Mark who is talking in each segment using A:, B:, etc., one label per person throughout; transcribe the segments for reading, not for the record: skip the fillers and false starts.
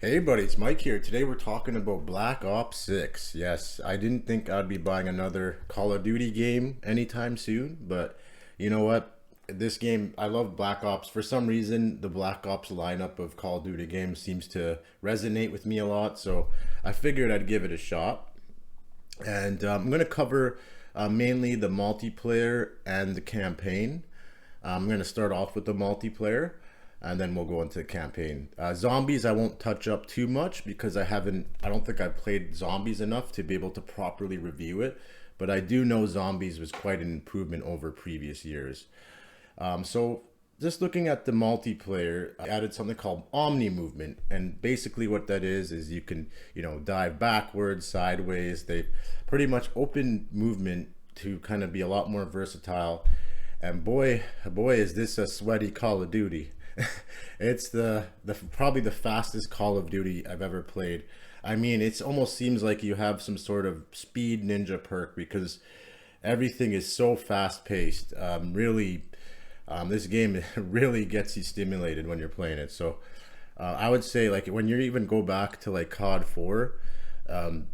A: Hey buddy, it's Mike here. Today we're talking about Black Ops 6. Yes, I didn't think I'd be buying another Call of Duty game anytime soon, but you know what? This game, I love Black Ops. For some reason, the Black Ops lineup of Call of Duty games seems to resonate with me a lot, so I figured I'd give it a shot. And I'm going to cover mainly the multiplayer and the campaign. I'm going to start off with the multiplayer and then we'll go into the campaign. Zombies I won't touch up too much because I don't think I've played zombies enough to be able to properly review it, but I do know zombies was quite an improvement over previous years. So just looking at the multiplayer, I added something called Omni movement, and basically what that is you can, dive backwards, sideways. They pretty much open movement to kind of be a lot more versatile. And boy, is this a sweaty Call of Duty. It's the probably the fastest Call of Duty I've ever played. I mean, it almost seems like you have some sort of speed ninja perk because everything is so fast paced. This game really gets you stimulated when you're playing it. So I would say like when you even go back to like COD 4,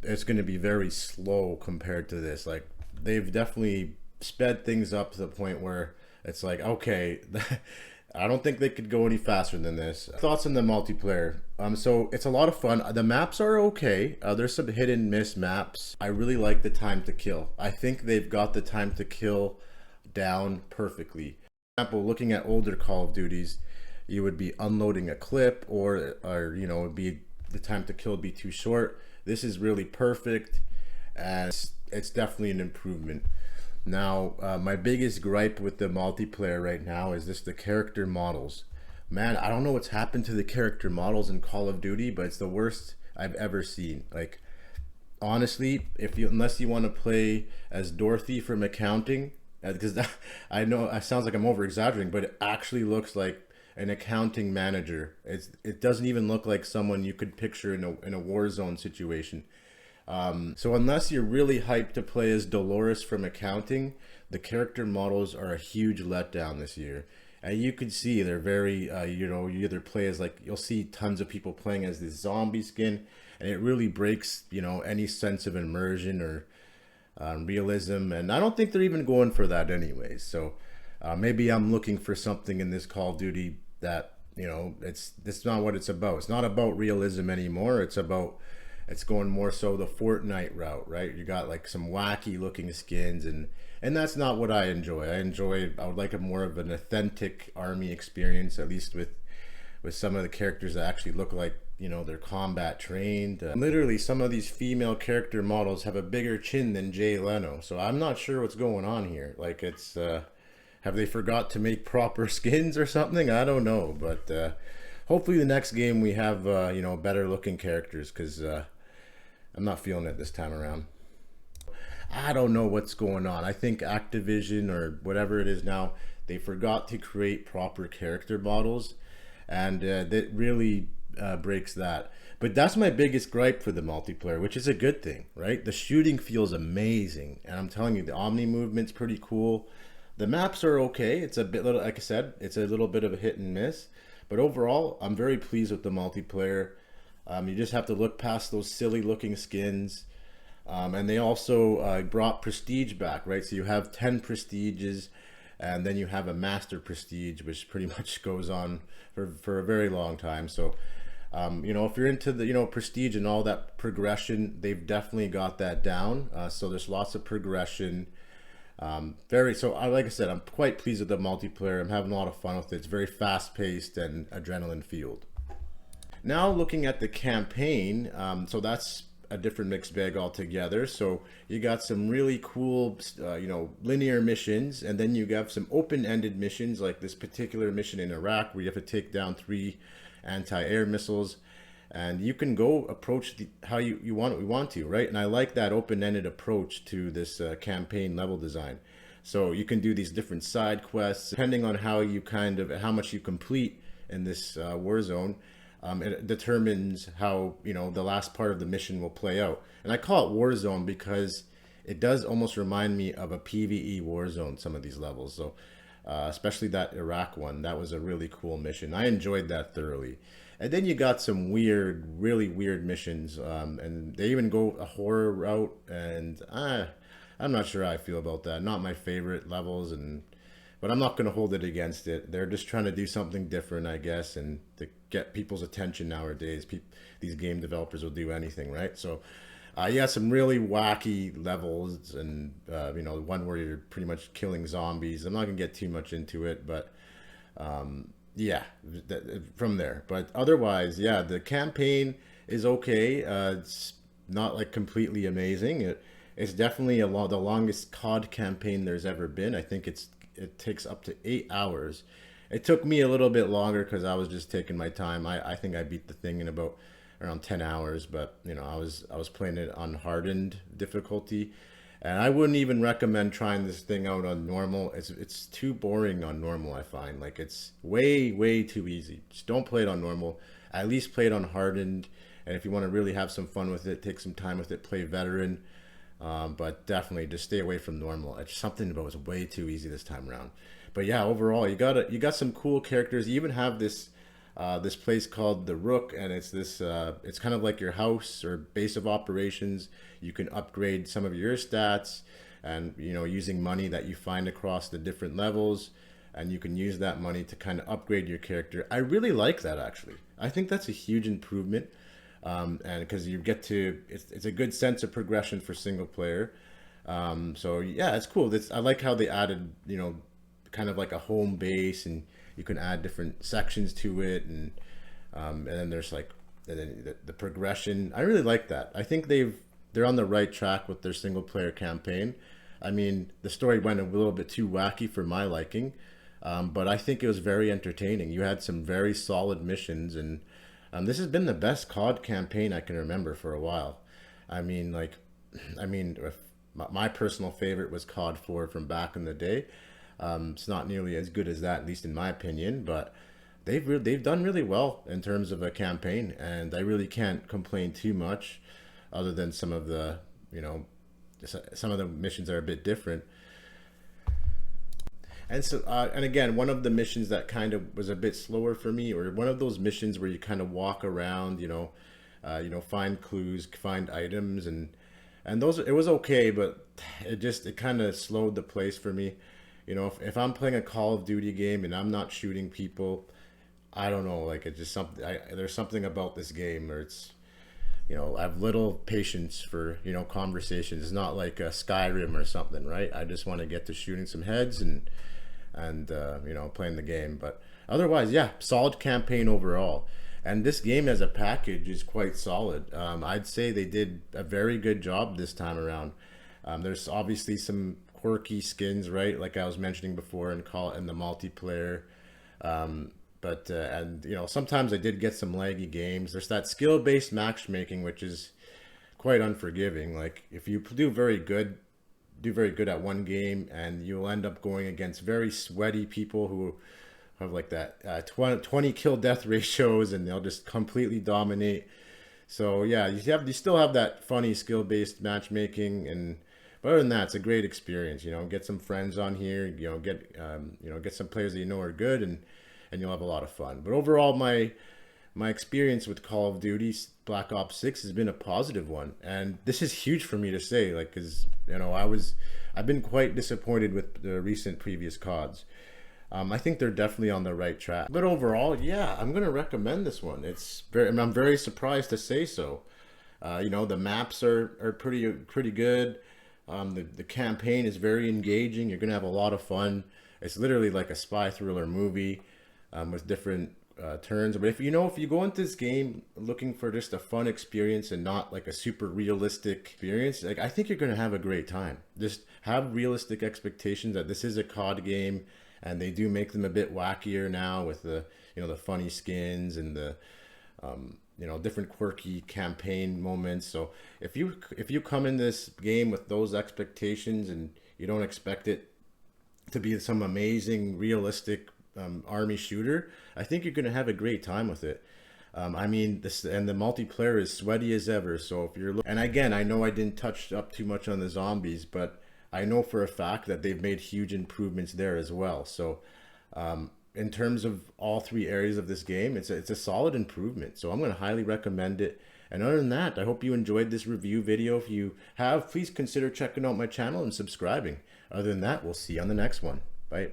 A: it's going to be very slow compared to this. Like they've definitely sped things up to the point where it's like, okay, I don't think they could go any faster than this. Thoughts on the multiplayer. So it's a lot of fun. The maps are okay. There's some hit and miss maps. I really like the time to kill. I think they've got the time to kill down perfectly. For example, looking at older Call of Duties, you would be unloading a clip or it'd be the time to kill would be too short. This is really perfect, and it's definitely an improvement. Now, my biggest gripe with the multiplayer right now is just the character models. Man, I don't know what's happened to the character models in Call of Duty, but it's the worst I've ever seen. Like, honestly, unless you want to play as Dorothy from accounting, because I know it sounds like I'm over exaggerating, but it actually looks like an accounting manager. It doesn't even look like someone you could picture in a war zone situation. So unless you're really hyped to play as Dolores from accounting, the character models are a huge letdown this year. And you can see they're very, you either play as you'll see tons of people playing as this zombie skin, and it really breaks, any sense of immersion or realism. And I don't think they're even going for that anyways. So maybe I'm looking for something in this Call of Duty that, it's not what it's about. It's not about realism anymore. It's going more so the Fortnite route, right? You got like some wacky looking skins, and that's not what I enjoy. I would like a more of an authentic army experience, at least with some of the characters that actually look like, they're combat trained. Literally, some of these female character models have a bigger chin than Jay Leno, so I'm not sure what's going on here. Like it's, have they forgot to make proper skins or something? I don't know, but hopefully the next game we have, better looking characters, because I'm not feeling it this time around. I don't know what's going on. I think Activision or whatever it is now, they forgot to create proper character models, and that really breaks that. But that's my biggest gripe for the multiplayer, which is a good thing, right? The shooting feels amazing, and I'm telling you, the Omni movement's pretty cool. The maps are okay. It's a bit, like I said, it's a little bit of a hit and miss. But overall, I'm very pleased with the multiplayer. You just have to look past those silly looking skins. And they also brought prestige back, right? So you have 10 prestiges, and then you have a master prestige, which pretty much goes on for a very long time. So, if you're into the, prestige and all that progression, they've definitely got that down. So there's lots of progression. Like I said, I'm quite pleased with the multiplayer. I'm having a lot of fun with it. It's very fast paced and adrenaline fueled. Now looking at the campaign, so that's a different mixed bag altogether. So you got some really cool, linear missions, and then you have some open-ended missions, like this particular mission in Iraq where you have to take down 3 anti-air missiles, and you can go approach how you want to, right? And I like that open-ended approach to this campaign level design. So you can do these different side quests depending on how much you complete in this war zone. It determines how, the last part of the mission will play out. And I call it Warzone because it does almost remind me of a PvE Warzone, some of these levels. So especially that Iraq one, that was a really cool mission. I enjoyed that thoroughly. And then you got some weird, really weird missions, and they even go a horror route, and I'm not sure how I feel about that. Not my favorite levels, and but I'm not going to hold it against it. They're just trying to do something different, I guess, and to get people's attention nowadays. These game developers will do anything, right? So, yeah, some really wacky levels, and one where you're pretty much killing zombies. I'm not gonna get too much into it, but yeah, from there. But otherwise, yeah, the campaign is okay. It's not like completely amazing. It's definitely the longest COD campaign there's ever been. I think it takes up to 8 hours. It took me a little bit longer because I was just taking my time. I think I beat the thing in about around 10 hours, but I was playing it on hardened difficulty, and I wouldn't even recommend trying this thing out on normal. It's too boring on normal, I find. Like, it's way too easy. Just don't play it on normal. At least play it on hardened, and if you want to really have some fun with it, take some time with it, play veteran. But definitely just stay away from normal. It's something about it was way too easy this time around. But yeah, overall, you got some cool characters. You even have this place called the Rook, and it's kind of like your house or base of operations. You can upgrade some of your stats, and using money that you find across the different levels, and you can use that money to kind of upgrade your character. I really like that, actually. I think that's a huge improvement, and because you get to, it's a good sense of progression for single player. So yeah, it's cool. I like how they added kind of like a home base, and you can add different sections to it, and then there's like, and then the progression. I really like that. I think they're on the right track with their single player campaign. I mean, the story went a little bit too wacky for my liking, but I think it was very entertaining. You had some very solid missions, and this has been the best COD campaign I can remember for a while. I mean, like, if my personal favorite was COD 4 from back in the day. It's not nearly as good as that, at least in my opinion, but they've done really well in terms of a campaign, and I really can't complain too much, other than some of the some of the missions are a bit different. And so, and again, one of the missions that kind of was a bit slower for me, or one of those missions where you kind of walk around, find clues, find items, and those, it was okay, but it kind of slowed the pace for me. If I'm playing a Call of Duty game and I'm not shooting people, I don't know, like, it's just something. There's something about this game where I have little patience for conversations. It's not like a Skyrim or something, right? I just want to get to shooting some heads and playing the game. But otherwise, yeah, solid campaign overall. And this game as a package is quite solid. I'd say they did a very good job this time around. There's obviously some quirky skins, right? Like I was mentioning before, and call it in the multiplayer. But and sometimes I did get some laggy games. There's that skill-based matchmaking, which is quite unforgiving. Like, if you do very good at one game, and you'll end up going against very sweaty people who have like that 20 kill death ratios, and they'll just completely dominate. So yeah, you still have that funny skill-based matchmaking, and but other than that, it's a great experience. Get some friends on here. Get some players that are good, and you'll have a lot of fun. But overall, my experience with Call of Duty Black Ops 6 has been a positive one, and this is huge for me to say, like, because I've been quite disappointed with the recent previous CODs. I think they're definitely on the right track. But overall, yeah, I'm gonna recommend this one. I'm very surprised to say so. The maps are pretty good. The campaign is very engaging. You're gonna have a lot of fun. It's literally like a spy thriller movie, with different turns. But if you go into this game looking for just a fun experience and not like a super realistic experience, like, I think you're gonna have a great time. Just have realistic expectations that this is a COD game, and they do make them a bit wackier now with the funny skins and the different quirky campaign moments. So if you come in this game with those expectations, and you don't expect it to be some amazing realistic army shooter, I think you're going to have a great time with it. This, and the multiplayer is sweaty as ever. So if you're and again, I know I didn't touch up too much on the zombies, but I know for a fact that they've made huge improvements there as well. So in terms of all three areas of this game, it's a solid improvement. So I'm going to highly recommend it. And other than that, I hope you enjoyed this review video. If you have, please consider checking out my channel and subscribing. Other than that, we'll see you on the next one. Bye.